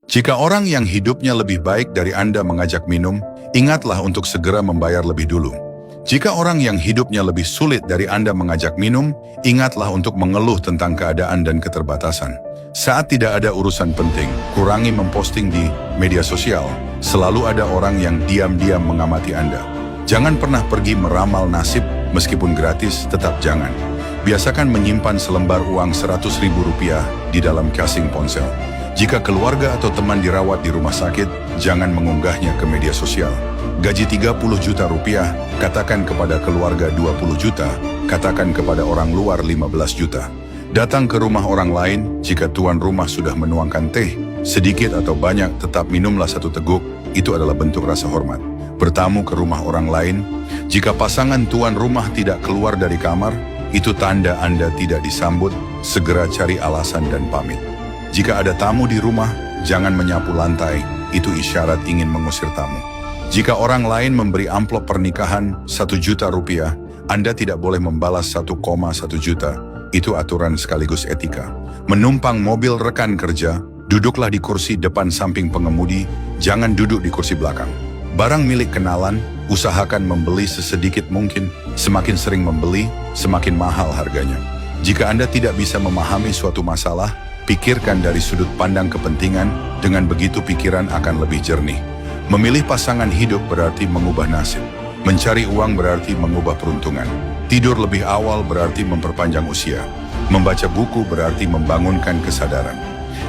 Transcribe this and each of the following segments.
Jika orang yang hidupnya lebih baik dari Anda mengajak minum, ingatlah untuk segera membayar lebih dulu. Jika orang yang hidupnya lebih sulit dari Anda mengajak minum, ingatlah untuk mengeluh tentang keadaan dan keterbatasan. Saat tidak ada urusan penting, kurangi memposting di media sosial. Selalu ada orang yang diam-diam mengamati Anda. Jangan pernah pergi meramal nasib, meskipun gratis, tetap jangan. Biasakan menyimpan selembar uang Rp100.000 di dalam casing ponsel. Jika keluarga atau teman dirawat di rumah sakit, jangan mengunggahnya ke media sosial. Gaji 30 juta rupiah, katakan kepada keluarga 20 juta, katakan kepada orang luar 15 juta. Datang ke rumah orang lain, jika tuan rumah sudah menuangkan teh, sedikit atau banyak tetap minumlah 1 teguk, itu adalah bentuk rasa hormat. Bertamu ke rumah orang lain, jika pasangan tuan rumah tidak keluar dari kamar, itu tanda Anda tidak disambut, segera cari alasan dan pamit. Jika ada tamu di rumah, jangan menyapu lantai, itu isyarat ingin mengusir tamu. Jika orang lain memberi amplop pernikahan 1 juta rupiah, Anda tidak boleh membalas 1,1 juta, itu aturan sekaligus etika. Menumpang mobil rekan kerja, duduklah di kursi depan samping pengemudi, jangan duduk di kursi belakang. Barang milik kenalan, usahakan membeli sesedikit mungkin, semakin sering membeli, semakin mahal harganya. Jika Anda tidak bisa memahami suatu masalah, pikirkan dari sudut pandang kepentingan, dengan begitu pikiran akan lebih jernih. Memilih pasangan hidup berarti mengubah nasib. Mencari uang berarti mengubah peruntungan. Tidur lebih awal berarti memperpanjang usia. Membaca buku berarti membangunkan kesadaran.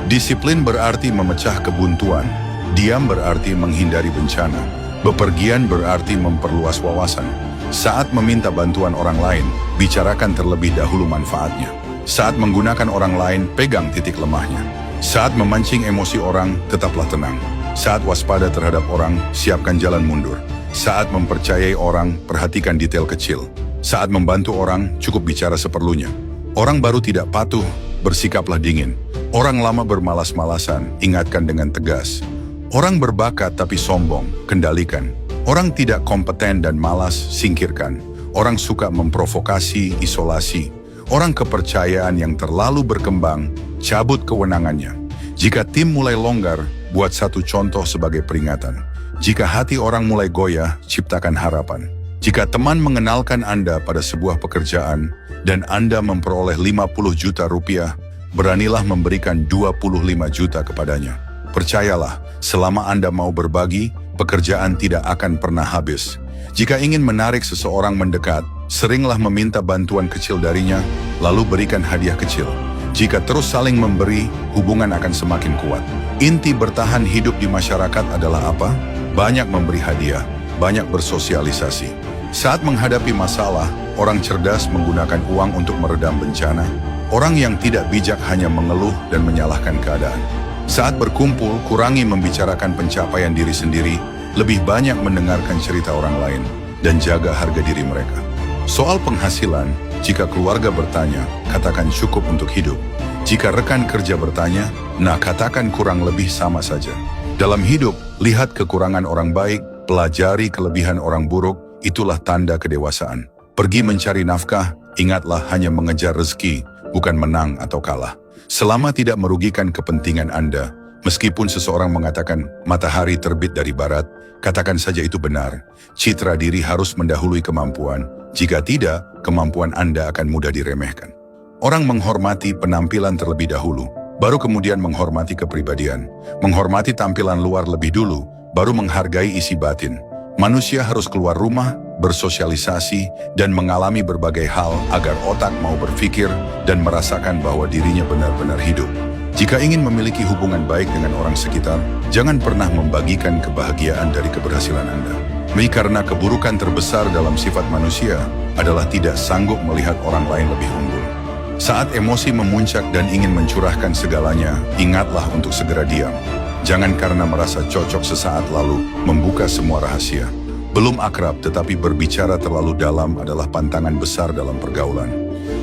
Disiplin berarti memecah kebuntuan. Diam berarti menghindari bencana. Bepergian berarti memperluas wawasan. Saat meminta bantuan orang lain, bicarakan terlebih dahulu manfaatnya. Saat menggunakan orang lain, pegang titik lemahnya. Saat memancing emosi orang, tetaplah tenang. Saat waspada terhadap orang, siapkan jalan mundur. Saat mempercayai orang, perhatikan detail kecil. Saat membantu orang, cukup bicara seperlunya. Orang baru tidak patuh, bersikaplah dingin. Orang lama bermalas-malasan, ingatkan dengan tegas. Orang berbakat tapi sombong, kendalikan. Orang tidak kompeten dan malas, singkirkan. Orang suka memprovokasi, isolasi. Orang kepercayaan yang terlalu berkembang, cabut kewenangannya. Jika tim mulai longgar, buat 1 contoh sebagai peringatan. Jika hati orang mulai goyah, ciptakan harapan. Jika teman mengenalkan Anda pada sebuah pekerjaan dan Anda memperoleh 50 juta rupiah, beranilah memberikan 25 juta kepadanya. Percayalah, selama Anda mau berbagi, pekerjaan tidak akan pernah habis. Jika ingin menarik seseorang mendekat, seringlah meminta bantuan kecil darinya, lalu berikan hadiah kecil. Jika terus saling memberi, hubungan akan semakin kuat. Inti bertahan hidup di masyarakat adalah apa? Banyak memberi hadiah, banyak bersosialisasi. Saat menghadapi masalah, orang cerdas menggunakan uang untuk meredam bencana. Orang yang tidak bijak hanya mengeluh dan menyalahkan keadaan. Saat berkumpul, kurangi membicarakan pencapaian diri sendiri, lebih banyak mendengarkan cerita orang lain, dan jaga harga diri mereka. Soal penghasilan, jika keluarga bertanya, katakan cukup untuk hidup. Jika rekan kerja bertanya, nah katakan kurang lebih sama saja. Dalam hidup, lihat kekurangan orang baik, pelajari kelebihan orang buruk, itulah tanda kedewasaan. Pergi mencari nafkah, ingatlah hanya mengejar rezeki, bukan menang atau kalah. Selama tidak merugikan kepentingan Anda, meskipun seseorang mengatakan matahari terbit dari barat, katakan saja itu benar. Citra diri harus mendahului kemampuan. Jika tidak, kemampuan Anda akan mudah diremehkan. Orang menghormati penampilan terlebih dahulu, baru kemudian menghormati kepribadian. Menghormati tampilan luar lebih dulu, baru menghargai isi batin. Manusia harus keluar rumah, bersosialisasi, dan mengalami berbagai hal agar otak mau berpikir dan merasakan bahwa dirinya benar-benar hidup. Jika ingin memiliki hubungan baik dengan orang sekitar, jangan pernah membagikan kebahagiaan dari keberhasilan Anda. Karena keburukan terbesar dalam sifat manusia adalah tidak sanggup melihat orang lain lebih unggul. Saat emosi memuncak dan ingin mencurahkan segalanya, ingatlah untuk segera diam. Jangan karena merasa cocok sesaat lalu membuka semua rahasia. Belum akrab tetapi berbicara terlalu dalam adalah pantangan besar dalam pergaulan.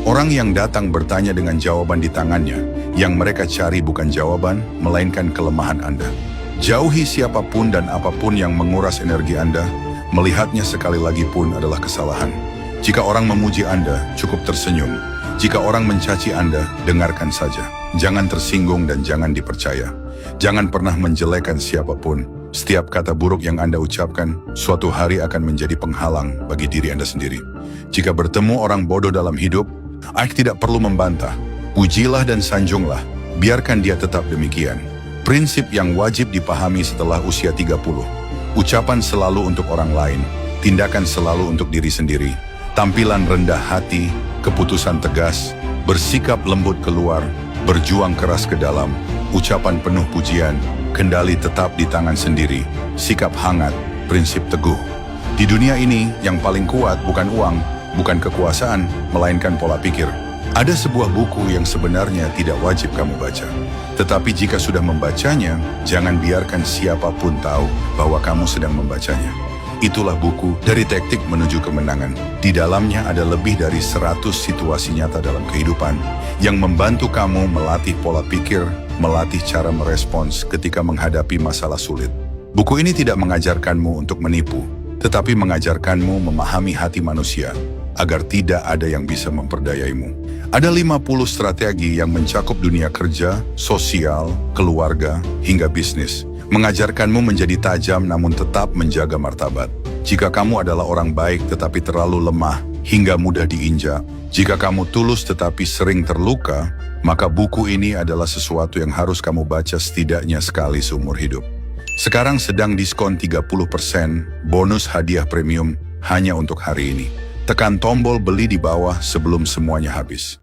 Orang yang datang bertanya dengan jawaban di tangannya, yang mereka cari bukan jawaban, melainkan kelemahan Anda. Jauhi siapapun dan apapun yang menguras energi Anda, melihatnya sekali lagi pun adalah kesalahan. Jika orang memuji Anda, cukup tersenyum. Jika orang mencaci Anda, dengarkan saja. Jangan tersinggung dan jangan dipercaya. Jangan pernah menjelekan siapapun. Setiap kata buruk yang Anda ucapkan, suatu hari akan menjadi penghalang bagi diri Anda sendiri. Jika bertemu orang bodoh dalam hidup, Anda tidak perlu membantah. Pujilah dan sanjunglah, biarkan dia tetap demikian. Prinsip yang wajib dipahami setelah usia 30. Ucapan selalu untuk orang lain, tindakan selalu untuk diri sendiri. Tampilan rendah hati, keputusan tegas, bersikap lembut keluar, berjuang keras ke dalam, ucapan penuh pujian, kendali tetap di tangan sendiri, sikap hangat, prinsip teguh. Di dunia ini, yang paling kuat bukan uang, bukan kekuasaan, melainkan pola pikir. Ada sebuah buku yang sebenarnya tidak wajib kamu baca. Tetapi jika sudah membacanya, jangan biarkan siapapun tahu bahwa kamu sedang membacanya. Itulah buku Dari Taktik Menuju Kemenangan. Di dalamnya ada lebih dari 100 situasi nyata dalam kehidupan yang membantu kamu melatih pola pikir, melatih cara merespons ketika menghadapi masalah sulit. Buku ini tidak mengajarkanmu untuk menipu, tetapi mengajarkanmu memahami hati manusia, agar tidak ada yang bisa memperdayaimu. Ada 50 strategi yang mencakup dunia kerja, sosial, keluarga, hingga bisnis. Mengajarkanmu menjadi tajam namun tetap menjaga martabat. Jika kamu adalah orang baik tetapi terlalu lemah hingga mudah diinjak, jika kamu tulus tetapi sering terluka, maka buku ini adalah sesuatu yang harus kamu baca setidaknya sekali seumur hidup. Sekarang sedang diskon 30%, bonus hadiah premium hanya untuk hari ini. Tekan tombol beli di bawah sebelum semuanya habis.